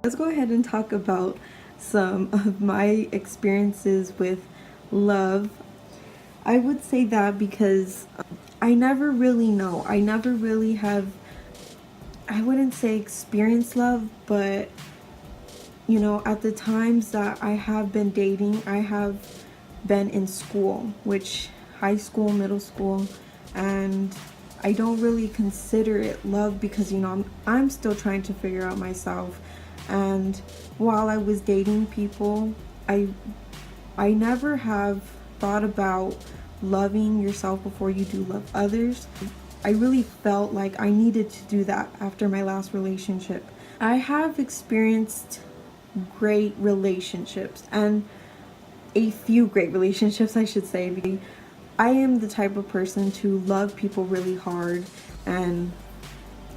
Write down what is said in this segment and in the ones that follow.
Let's go ahead and talk about some of my experiences with love. I would say that because I never really know. I never really have, I wouldn't say experienced love, but at the times that I have been dating, I have been in school, which high school, middle school, and I don't really consider it love because I'm still trying to figure out myself. And while I was dating people, I never have thought about loving yourself before you do love others. I really felt like I needed to do that after my last relationship. I have experienced great relationships, and a few great relationships, I should say. I am the type of person to love people really hard and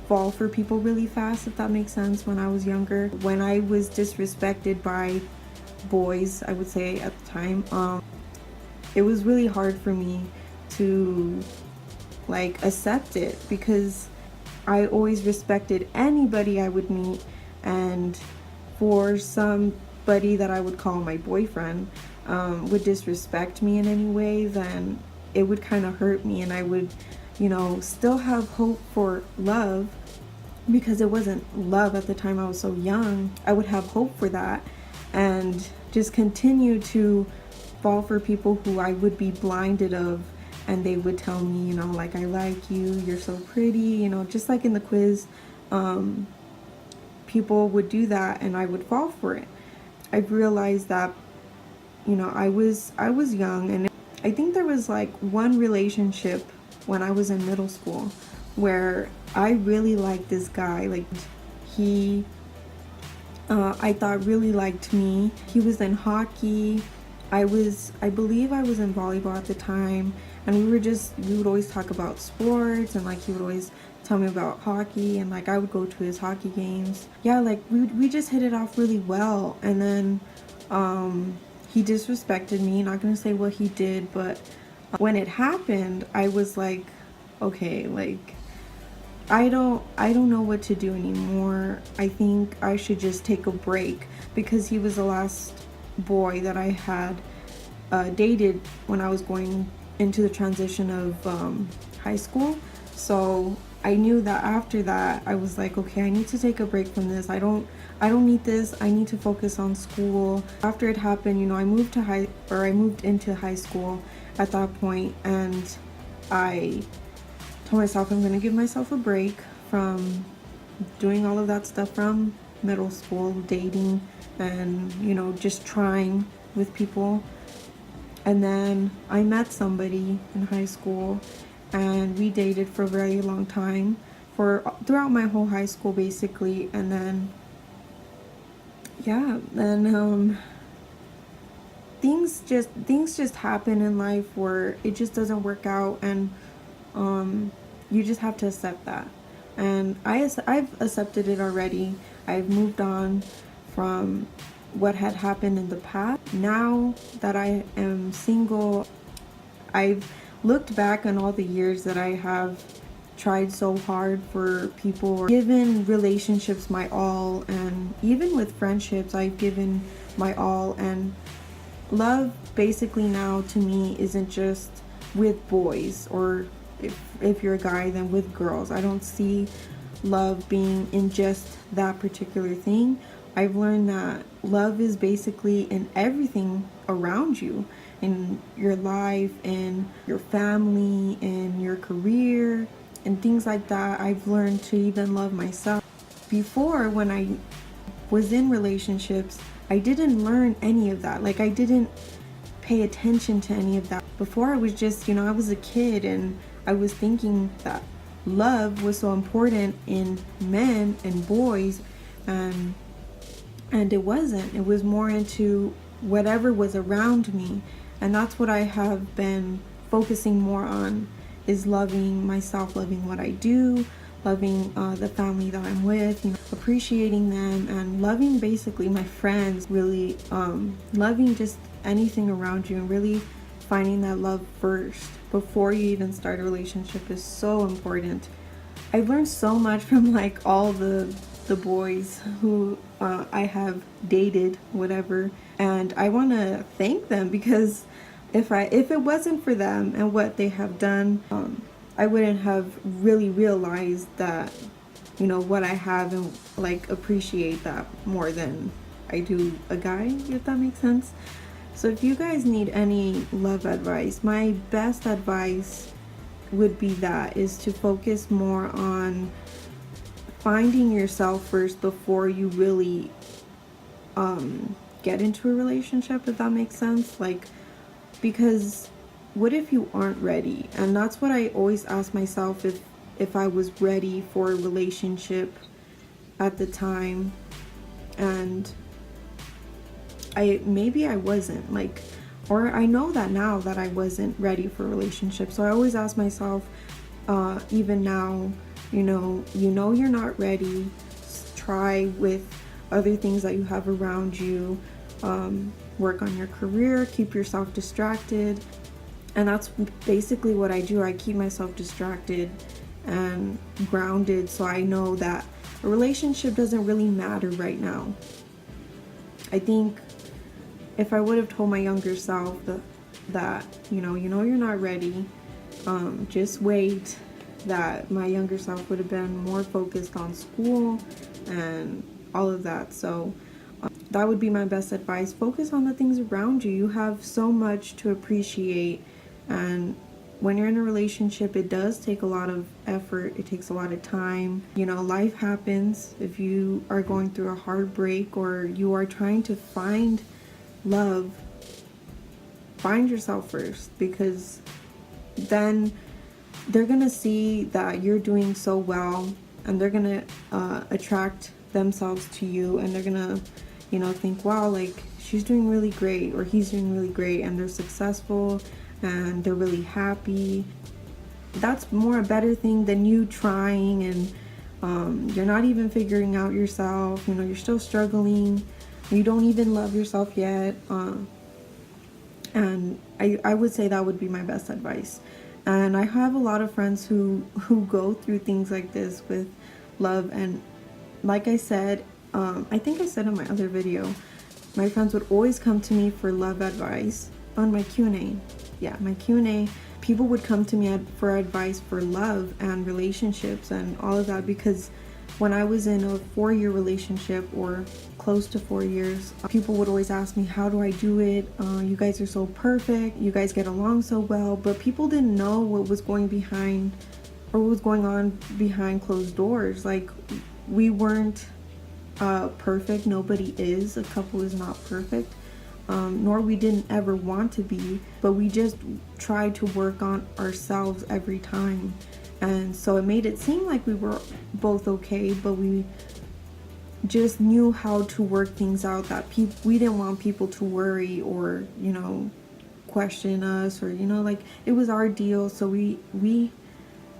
fall for people really fast, if that makes sense. When I was younger, when I was disrespected by boys, I would say at the time, it was really hard for me to accept it because I always respected anybody I would meet, and for somebody that I would call my boyfriend would disrespect me in any way, then it would kind of hurt me, and I would still have hope for love because it wasn't love at the time. I was so young. I would have hope for that and just continue to fall for people who I would be blinded of, and they would tell me, like, I like you, you're so pretty, just like in the quiz. People would do that and I would fall for it. I've realized that I was young, and I think there was one relationship when I was in middle school where I really liked this guy. He I thought really liked me. He was in hockey. I believe I was in volleyball at the time, and we would always talk about sports, and he would always tell me about hockey, and I would go to his hockey games. Yeah, we just hit it off really well. And then he disrespected me. Not gonna say what he did, but when it happened, I was like, okay, I don't know what to do anymore. I think I should just take a break, because he was the last boy that I had dated when I was going into the transition of high school. So I knew that after that, I was like, okay, I need to take a break from this. I don't need this. I need to focus on school. After it happened, I moved into high school at that point, and I told myself I'm going to give myself a break from doing all of that stuff from middle school, dating, and just trying with people. And then I met somebody in high school, and we dated for a very long time, throughout my whole high school basically. And then things just happen in life where it just doesn't work out, and you just have to accept that. And I've accepted it already. I've moved on from what had happened in the past. Now that I am single, I've looked back on all the years that I have tried so hard for people, given relationships my all, and even with friendships I've given my all. And love basically now to me isn't just with boys, or if you're a guy, then with girls. I don't see love being in just that particular thing. I've learned that love is basically in everything around you, in your life, in your family, in your career, and things like that. I've learned to even love myself. Before, when I was in relationships, I didn't learn any of that. I didn't pay attention to any of that. Before, I was just, I was a kid, and I was thinking that love was so important in men and boys, and it wasn't. It was more into whatever was around me. And that's what I have been focusing more on, is loving myself, loving what I do, loving the family that I'm with, appreciating them, and loving basically my friends, really loving just anything around you, and really finding that love first before you even start a relationship is so important. I've learned so much from all the the boys who I have dated, whatever, and I want to thank them because if it wasn't for them and what they have done, I wouldn't have really realized that, you know, what I have, and like appreciate that more than I do a guy, if that makes sense. So if you guys need any love advice, my best advice would be that is to focus more on finding yourself first before you really get into a relationship, if that makes sense. Like, because what if you aren't ready? And that's what I always ask myself, if I was ready for a relationship at the time, and maybe I wasn't, like, or I know that now that I wasn't ready for a relationship. So I always ask myself, even now, you know you're not ready. Try with other things that you have around you. Work on your career, keep yourself distracted. And that's basically what I do. I keep myself distracted and grounded, so I know that a relationship doesn't really matter right now. I think if I would have told my younger self that you know you're not ready, just wait, that my younger self would have been more focused on school and all of that. So that would be my best advice. Focus on the things around you. You have so much to appreciate, and when you're in a relationship, it does take a lot of effort. It takes a lot of time. You know, life happens. If you are going through a heartbreak or you are trying to find love, find yourself first, because then they're gonna see that you're doing so well, and they're gonna attract themselves to you, and they're gonna, you know, think, wow, like she's doing really great or he's doing really great, and they're successful and they're really happy. That's more a better thing than you trying and you're not even figuring out yourself. You know, you're still struggling. You don't even love yourself yet. And I would say that would be my best advice. And I have a lot of friends who go through things like this with love. And like I said, I think I said in my other video, my friends would always come to me for love advice on my Q&A. Yeah, my Q&A. People would come to me for advice for love and relationships and all of that, because when I was in a 4-year relationship, or close to 4 years, people would always ask me, how do I do it? You guys are so perfect. You guys get along so well. But people didn't know what was going on behind closed doors. Like, we weren't perfect. Nobody is. A couple is not perfect. Nor we didn't ever want to be, but we just tried to work on ourselves every time. And so it made it seem like we were both okay, but we just knew how to work things out, that we didn't want people to worry or, you know, question us, or, you know, like, it was our deal. So we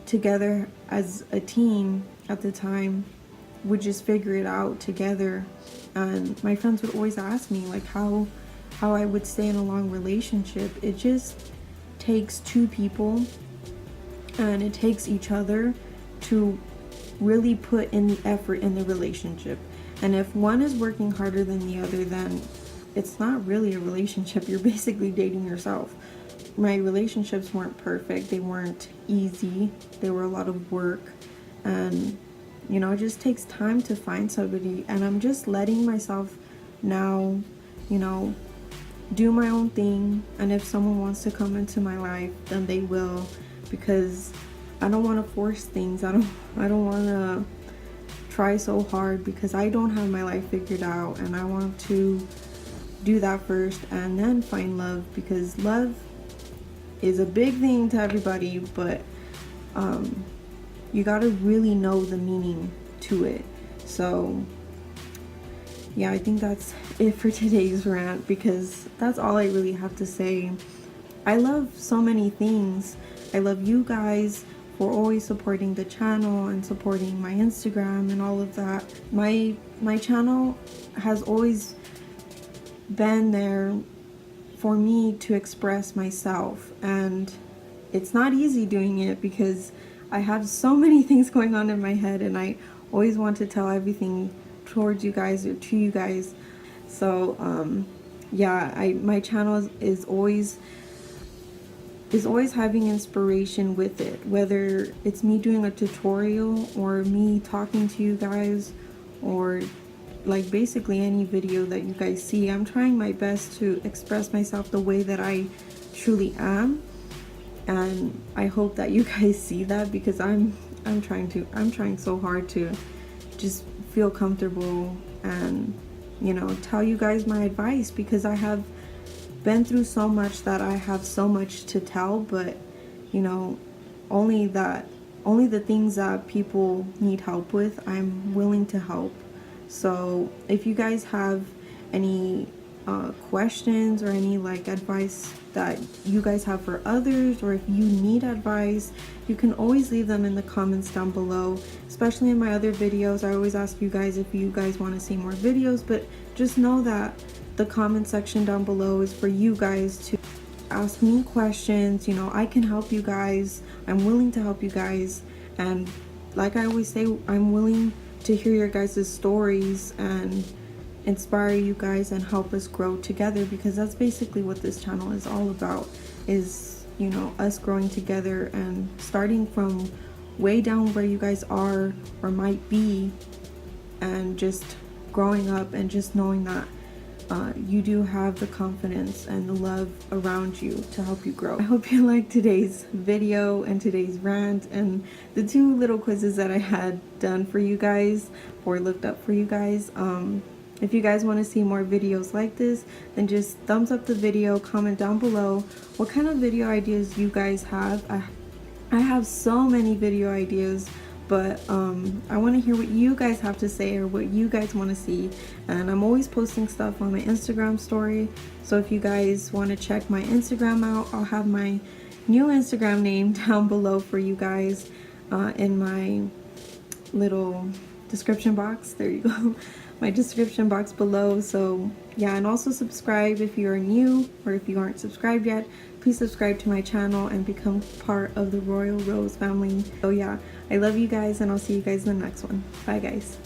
together as a team at the time would just figure it out together. And my friends would always ask me, like, how I would stay in a long relationship. It just takes two people, and it takes each other to really put in the effort in the relationship. And if one is working harder than the other, then it's not really a relationship. You're basically dating yourself. My relationships weren't perfect. They weren't easy. They were a lot of work. And, you know, it just takes time to find somebody. And I'm just letting myself now, you know, do my own thing. And if someone wants to come into my life, then they will, because I don't want to force things. I don't want to try so hard, because I don't have my life figured out, and I want to do that first and then find love, because love is a big thing to everybody, but you got to really know the meaning to it. So yeah, I think that's it for today's rant, because that's all I really have to say. I love so many things. I love you guys for always supporting the channel and supporting my Instagram and all of that. My channel has always been there for me to express myself, and it's not easy doing it because I have so many things going on in my head, and I always want to tell everything towards you guys or to you guys. So yeah, my channel is always having inspiration with it, whether it's me doing a tutorial or me talking to you guys, or like basically any video that you guys see. I'm trying my best to express myself the way that I truly am, and I hope that you guys see that, because I'm trying so hard to just feel comfortable and, you know, tell you guys my advice, because I have been through so much that I have so much to tell. But you know, only the things that people need help with, I'm willing to help. So if you guys have any questions or any like advice that you guys have for others, or if you need advice, you can always leave them in the comments down below. Especially in my other videos, I always ask you guys if you guys want to see more videos, but just know that the comment section down below is for you guys to ask me questions. You know, I can help you guys. I'm willing to help you guys, and like I always say, I'm willing to hear your guys' stories and inspire you guys and help us grow together, because that's basically what this channel is all about, is, you know, us growing together and starting from way down where you guys are or might be, and just growing up and just knowing that you do have the confidence and the love around you to help you grow. I hope you liked today's video and today's rant and the 2 little quizzes that I had done for you guys, or looked up for you guys. If you guys want to see more videos like this, then just thumbs up the video, comment down below what kind of video ideas you guys have. I have so many video ideas, but I want to hear what you guys have to say, or what you guys want to see. And I'm always posting stuff on my Instagram story, so if you guys want to check my Instagram out, I'll have my new Instagram name down below for you guys in my little description box. There you go. My description box below. So yeah, and also subscribe if you are new, or if you aren't subscribed yet, please subscribe to my channel and become part of the Royal Rose family. So yeah, I love you guys, and I'll see you guys in the next one. Bye guys.